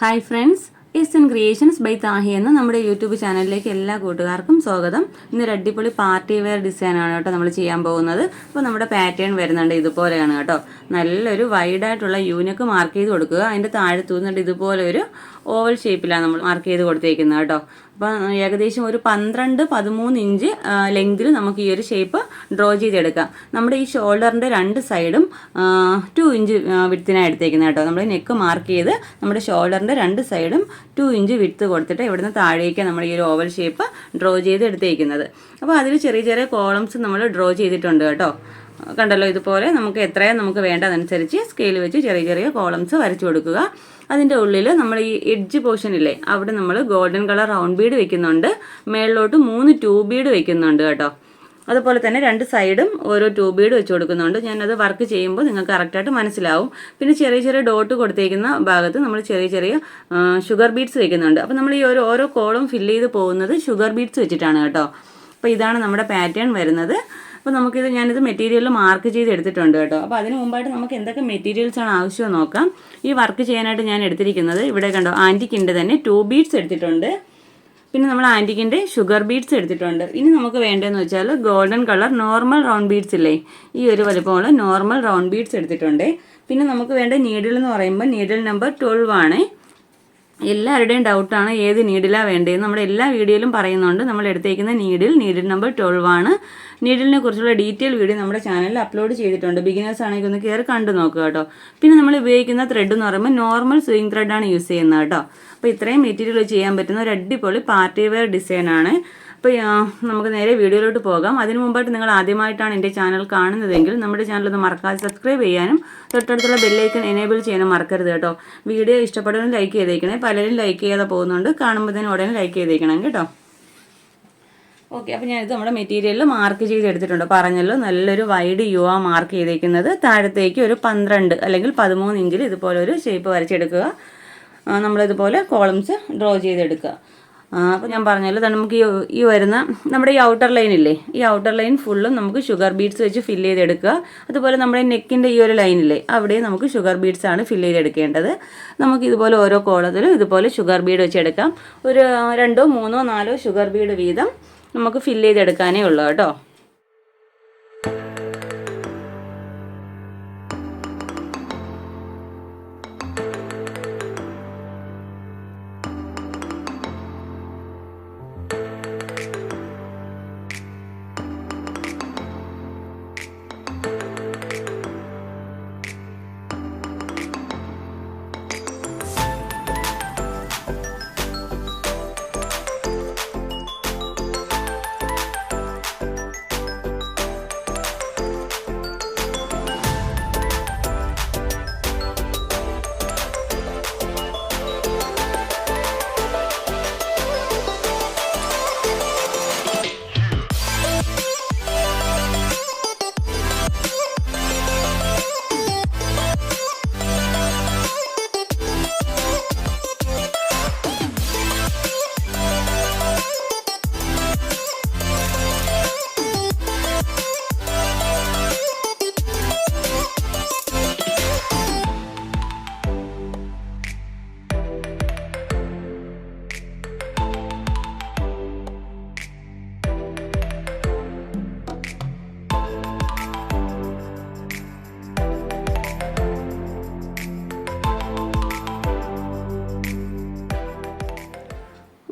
Hi friends, S N creations by Tahi എന്ന നമ്മുടെ YouTube ചാനലിലേക്ക് എല്ലാ കൂട്ടുകാർക്കും സ്വാഗതം. ഇന്നൊരു അടിപൊളി പാർട്ടി വെയർ ഡിസൈനാണ് കേട്ടോ നമ്മൾ ചെയ്യാൻ പോകുന്നത്. അപ്പോൾ നമ്മുടെ പാറ്റേൺ വരുന്നുണ്ട് ഇതുപോലെയാണ് കേട്ടോ. നല്ലൊരു വൈഡായിട്ടുള്ള യൂണിക്ക് മാർക്ക് ചെയ്ത് കൊടുക്കുക. അതിൻ്റെ താഴെ തൂന്നിട്ട് ഇതുപോലെ ഒരു ഓവൽ ഷേപ്പിലാണ് നമ്മൾ മാർക്ക് ചെയ്ത് കൊടുത്തേക്കുന്നത് കേട്ടോ. അപ്പോൾ ഏകദേശം ഒരു 12-13 ഇഞ്ച് ലെങ്തിൽ നമുക്ക് ഈ ഒരു ഷേപ്പ് ഡ്രോ ചെയ്തെടുക്കാം. നമ്മുടെ ഈ ഷോൾഡറിൻ്റെ രണ്ട് സൈഡും 2 ഇഞ്ച് വിഡ്ത്തിനാണ് എടുത്തേക്കുന്നത് കേട്ടോ. നമ്മൾ നെക്ക് മാർക്ക് ചെയ്ത് നമ്മുടെ ഷോൾഡറിൻ്റെ രണ്ട് സൈഡും 2 ഇഞ്ച് വിഡ്ത്ത് കൊടുത്തിട്ട് ഇവിടുന്ന് താഴേക്ക് നമ്മൾ ഈ ഒരു ഓവൽ ഷേപ്പ് ഡ്രോ ചെയ്ത് എടുത്തേക്കുന്നത്. അപ്പോൾ അതിൽ ചെറിയ ചെറിയ കോളംസ് നമ്മൾ ഡ്രോ ചെയ്തിട്ടുണ്ട് കേട്ടോ. കണ്ടല്ലോ, ഇതുപോലെ നമുക്ക് എത്രയാണ് നമുക്ക് വേണ്ടതനുസരിച്ച് സ്കെയിൽ വെച്ച് ചെറിയ ചെറിയ കോളംസ് വരച്ചു കൊടുക്കുക. അതിൻ്റെ ഉള്ളിൽ നമ്മൾ ഈ എഡ്ജ് പോർഷനില്ലേ, അവിടെ നമ്മൾ ഗോൾഡൻ കളർ റൗണ്ട് ബീഡ് വെക്കുന്നുണ്ട്. മേളിലോട്ട് 3 ട്യൂബ് ബീഡ് വെക്കുന്നുണ്ട് കേട്ടോ. അതുപോലെ തന്നെ രണ്ട് സൈഡും ഓരോ ട്യൂബ് ബീഡ് വെച്ച് കൊടുക്കുന്നുണ്ട്. ഞാനത് വർക്ക് ചെയ്യുമ്പോൾ നിങ്ങൾക്ക് കറക്റ്റായിട്ട് മനസ്സിലാവും. പിന്നെ ചെറിയ ചെറിയ ഡോട്ട് കൊടുത്തേക്കുന്ന ഭാഗത്ത് നമ്മൾ ചെറിയ ചെറിയ ഷുഗർ ബീഡ്സ് വെക്കുന്നുണ്ട്. അപ്പോൾ നമ്മൾ ഈ ഓരോ കോളം ഫില്ല് ചെയ്ത് പോകുന്നത് ഷുഗർ ബീഡ്സ് വെച്ചിട്ടാണ് കേട്ടോ. അപ്പോൾ ഇതാണ് നമ്മുടെ പാറ്റേൺ വരുന്നത്. അപ്പോൾ ഞാനിത് മെറ്റീരിയൽ മാർക്ക് ചെയ്ത് എടുത്തിട്ടുണ്ട് കേട്ടോ. അപ്പോൾ അതിന് മുമ്പായിട്ട് നമുക്ക് എന്തൊക്കെ മെറ്റീരിയൽസാണ് ആവശ്യം നോക്കാം. ഈ വർക്ക് ചെയ്യാനായിട്ട് ഞാൻ എടുത്തിരിക്കുന്നത് ഇവിടെ കണ്ടോ, ആൻറ്റിക്കിൻ്റെ തന്നെ 2 ബീഡ്സ് എടുത്തിട്ടുണ്ട്. പിന്നെ നമ്മൾ ആൻറ്റിക്കിൻ്റെ ഷുഗർ ബീഡ്സ് എടുത്തിട്ടുണ്ട്. ഇനി നമുക്ക് വേണ്ടതെന്ന് വെച്ചാൽ golden colour normal round beads ഇല്ലേ, ഈ ഒരു വലുപ്പമുള്ള നോർമൽ റൗണ്ട് ബീഡ്സ് എടുത്തിട്ടുണ്ട്. പിന്നെ നമുക്ക് വേണ്ട നീഡിൽ എന്ന് പറയുമ്പോൾ നീഡിൽ നമ്പർ 12 ആണ്. എല്ലാവരുടെയും ഡൗട്ടാണ് ഏത് നീഡിലാണ് വേണ്ടതെന്ന്. നമ്മുടെ എല്ലാ വീഡിയോയിലും പറയുന്നുണ്ട്. നമ്മൾ എടുത്തേക്കുന്ന നീഡിൽ നമ്പർ 12 ആണ്. നീഡിലിനെ കുറിച്ചുള്ള ഡീറ്റെയിൽ വീഡിയോ നമ്മുടെ ചാനലിൽ അപ്ലോഡ് ചെയ്തിട്ടുണ്ട്. ബിഗിനേഴ്സ് ആണെങ്കിൽ ഒന്ന് കയറി കണ്ടു നോക്കുക കേട്ടോ. പിന്നെ നമ്മൾ ഉപയോഗിക്കുന്ന ത്രെഡ് എന്ന് പറയുമ്പോൾ നോർമൽ സ്വിങ് ത്രെഡാണ് യൂസ് ചെയ്യുന്നത് കേട്ടോ. അപ്പോൾ ഇത്രയും മെറ്റീരിയൽ ചെയ്യാൻ പറ്റുന്ന ഒരു അടിപൊളി പാർട്ടി വെയർ ഡിസൈനാണ്. അപ്പോൾ നമുക്ക് നേരെ വീഡിയോയിലോട്ട് പോകാം. അതിന് മുമ്പായിട്ട് നിങ്ങൾ ആദ്യമായിട്ടാണ് എൻ്റെ ചാനൽ കാണുന്നതെങ്കിൽ നമ്മുടെ ചാനൽ ഒന്ന് മറക്കാതെ സബ്സ്ക്രൈബ് ചെയ്യാനും തൊട്ടടുത്തുള്ള ബെല്ലൈക്കൺ എനേബിൾ ചെയ്യാനും മറക്കരുത് കേട്ടോ. വീഡിയോ ഇഷ്ടപ്പെടുന്ന ലൈക്ക് ചെയ്തേക്കണേ. പലരും ലൈക്ക് ചെയ്യാതെ പോകുന്നുണ്ട്. കാണുമ്പോൾ തന്നെ ഉടനെ ലൈക്ക് ചെയ്തേക്കണം കേട്ടോ. ഓക്കെ, അപ്പോൾ ഞാനിത് നമ്മുടെ മെറ്റീരിയലിൽ മാർക്ക് ചെയ്ത് എടുത്തിട്ടുണ്ട്. പറഞ്ഞല്ലോ, നല്ലൊരു വൈഡ് യു ആ മാർക്ക് ചെയ്തേക്കുന്നത്. താഴത്തേക്ക് ഒരു 12 അല്ലെങ്കിൽ 13 ഇഞ്ചിൽ ഇതുപോലെ ഒരു ഷേപ്പ് വരച്ചെടുക്കുക. നമ്മളിതുപോലെ കോളംസ് ഡ്രോ ചെയ്തെടുക്കുക. അപ്പോൾ ഞാൻ പറഞ്ഞല്ലോ, നമുക്ക് ഈ വരുന്ന നമ്മുടെ ഈ ഔട്ടർ ലൈൻ ഇല്ലേ, ഈ ഔട്ടർ ലൈൻ ഫുള്ളും നമുക്ക് ഷുഗർ ബീഡ്സ് വെച്ച് ഫില്ല് ചെയ്തെടുക്കുക. അതുപോലെ നമ്മുടെ നെക്കിൻ്റെ ഈ ഒരു ലൈനില്ലേ, അവിടെ നമുക്ക് ഷുഗർ ബീഡ്സ് ആണ് ഫില്ല് ചെയ്തെടുക്കേണ്ടത്. നമുക്ക് ഇതുപോലെ ഓരോ കോളത്തിലും ഇതുപോലെ ഷുഗർ ബീഡ് വെച്ചെടുക്കാം. ഒരു 2, 3, 4 ഷുഗർ ബീഡ് വീതം നമുക്ക് ഫില്ല് ചെയ്തെടുക്കാനേ ഉള്ളൂ കേട്ടോ.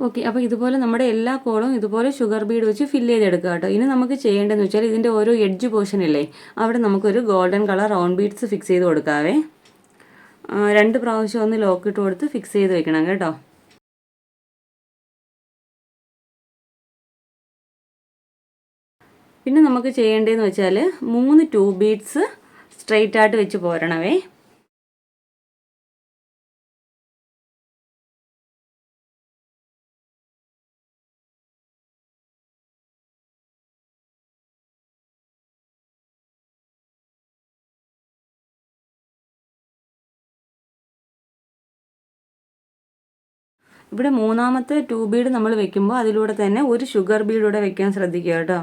ഓക്കെ, അപ്പോൾ ഇതുപോലെ നമ്മുടെ എല്ലാ കോളും ഇതുപോലെ ഷുഗർ ബീഡ് വെച്ച് ഫില്ല് ചെയ്തെടുക്കുക കേട്ടോ. ഇനി നമുക്ക് ചെയ്യേണ്ടതെന്ന് വെച്ചാൽ ഇതിൻ്റെ ഓരോ എഡ്ജ് പോർഷൻ ഇല്ലേ, അവിടെ നമുക്കൊരു golden colour round beads fix ചെയ്ത് കൊടുക്കാവേ. 2 പ്രാവശ്യം ഒന്ന് ലോക്ക് ഇട്ട് കൊടുത്ത് ഫിക്സ് ചെയ്ത് വെക്കണം കേട്ടോ. പിന്നെ നമുക്ക് ചെയ്യേണ്ടതെന്ന് വെച്ചാൽ 3 ട്യൂബ് ബീഡ്സ് സ്ട്രെയിറ്റ് ആയിട്ട് വെച്ച് പോരണവേ. ഇവിടെ 3ാമത്തെ ട്യൂബ് ബീഡ് നമ്മൾ വെക്കുമ്പോൾ അതിലൂടെ തന്നെ ഒരു ഷുഗർ ബീഡൂടെ വെക്കാൻ ശ്രദ്ധിക്കുക കേട്ടോ.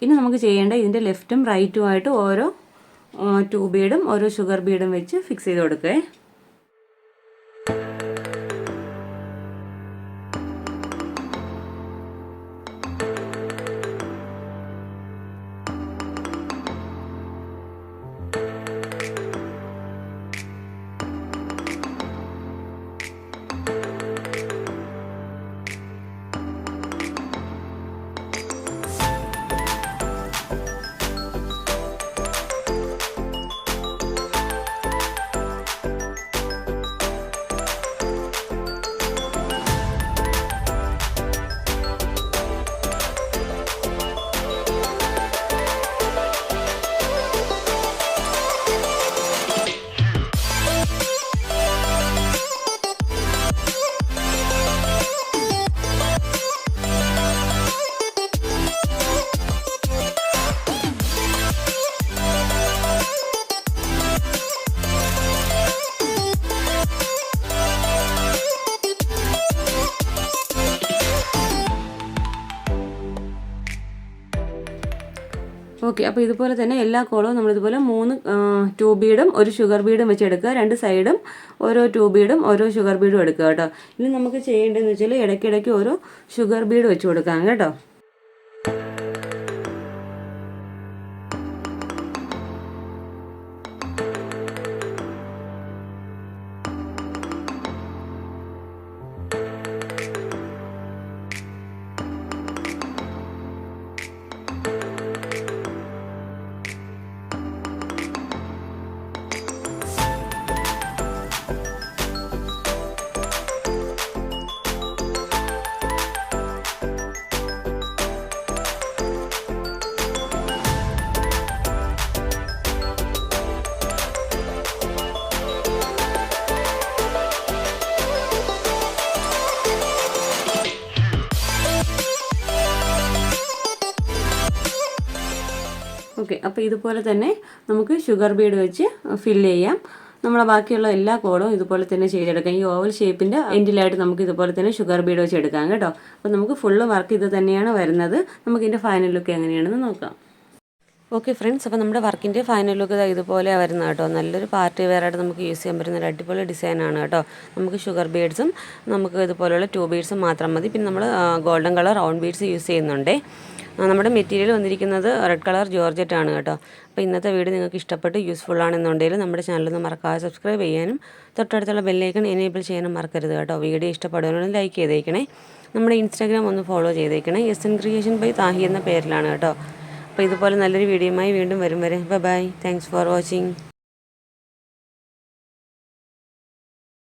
ഇനി നമുക്ക് ചെയ്യേണ്ട ഇതിൻ്റെ ലെഫ്റ്റും റൈറ്റുമായിട്ട് ഓരോ 2 ബീഡും ഓരോ ഷുഗർ ബീഡും വെച്ച് ഫിക്സ് ചെയ്ത് കൊടുക്കേ. ഓക്കെ, അപ്പോൾ ഇതുപോലെ തന്നെ എല്ലാ കോളവും നമ്മളിതുപോലെ 3 2 ബീഡും ഒരു ഷുഗർ ബീഡും വെച്ച് എടുക്കുക. 2 സൈഡും ഓരോ 2 ബീഡും ഓരോ ഷുഗർ ബീഡും എടുക്കുക കേട്ടോ. ഇനി നമുക്ക് ചെയ്യേണ്ടതെന്ന് വെച്ചാൽ ഇടയ്ക്കിടയ്ക്ക് ഓരോ ഷുഗർ ബീഡ് വെച്ച് കൊടുക്കാം കേട്ടോ. ഓക്കെ, അപ്പോൾ ഇതുപോലെ തന്നെ നമുക്ക് ഷുഗർ ബീഡ് വെച്ച് ഫില്ല് ചെയ്യാം. നമ്മളെ ബാക്കിയുള്ള എല്ലാ കോളവും ഇതുപോലെ തന്നെ ചെയ്തെടുക്കാം. ഈ ഓവൽ ഷേപ്പിൻ്റെ എൻഡിലായിട്ട് നമുക്ക് ഇതുപോലെ തന്നെ ഷുഗർ ബീഡ് വെച്ച് എടുക്കാം കേട്ടോ. അപ്പോൾ നമുക്ക് ഫുള്ള് വർക്ക് ഇത് തന്നെയാണ് വരുന്നത്. നമുക്കിതിൻ്റെ ഫൈനൽ ലുക്ക് എങ്ങനെയാണെന്ന് നോക്കാം. ഓക്കെ ഫ്രണ്ട്സ്, അപ്പോൾ നമ്മുടെ വർക്കിൻ്റെ ഫൈനൽ ലുക്ക് ഇതുപോലെ വരുന്നത് കേട്ടോ. നല്ലൊരു പാർട്ടി വെയറായിട്ട് നമുക്ക് യൂസ് ചെയ്യാൻ പറ്റുന്ന ഒരു അടിപൊളി ഡിസൈനാണ് കേട്ടോ. നമുക്ക് ഷുഗർ ബീഡ്സും നമുക്ക് ഇതുപോലെയുള്ള 2 ബീഡ്സും മാത്രം മതി. പിന്നെ നമ്മൾ golden colour round beads use ചെയ്യുന്നുണ്ട്. നമ്മുടെ മെറ്റീരിയൽ വന്നിരിക്കുന്നത് റെഡ് കളർ ജോർജറ്റ് ആണ് കേട്ടോ. അപ്പോൾ ഇന്നത്തെ വീഡിയോ നിങ്ങൾക്ക് ഇഷ്ടപ്പെട്ട് യൂസ്ഫുൾ ആണെന്നുണ്ടെങ്കിൽ നമ്മുടെ ചാനലൊന്ന് മറക്കാതെ സബ്സ്ക്രൈബ് ചെയ്യാനും തൊട്ടടുത്തുള്ള ബെല്ലൈക്കൺ എനേബിൾ ചെയ്യാനും മറക്കരുത് കേട്ടോ. വീഡിയോ ഇഷ്ടപ്പെടുകയാണെങ്കിൽ ലൈക്ക് ചെയ്തേക്കണേ. നമ്മുടെ ഇൻസ്റ്റാഗ്രാം ഒന്ന് ഫോളോ ചെയ്തേക്കണേ. SN ക്രിയേഷൻ ബൈ താഹി എന്ന പേരിലാണ് കേട്ടോ. അപ്പോൾ ഇതുപോലെ നല്ലൊരു വീഡിയോയുമായി വീണ്ടും വരും വരെ ബൈ. Thanks for watching.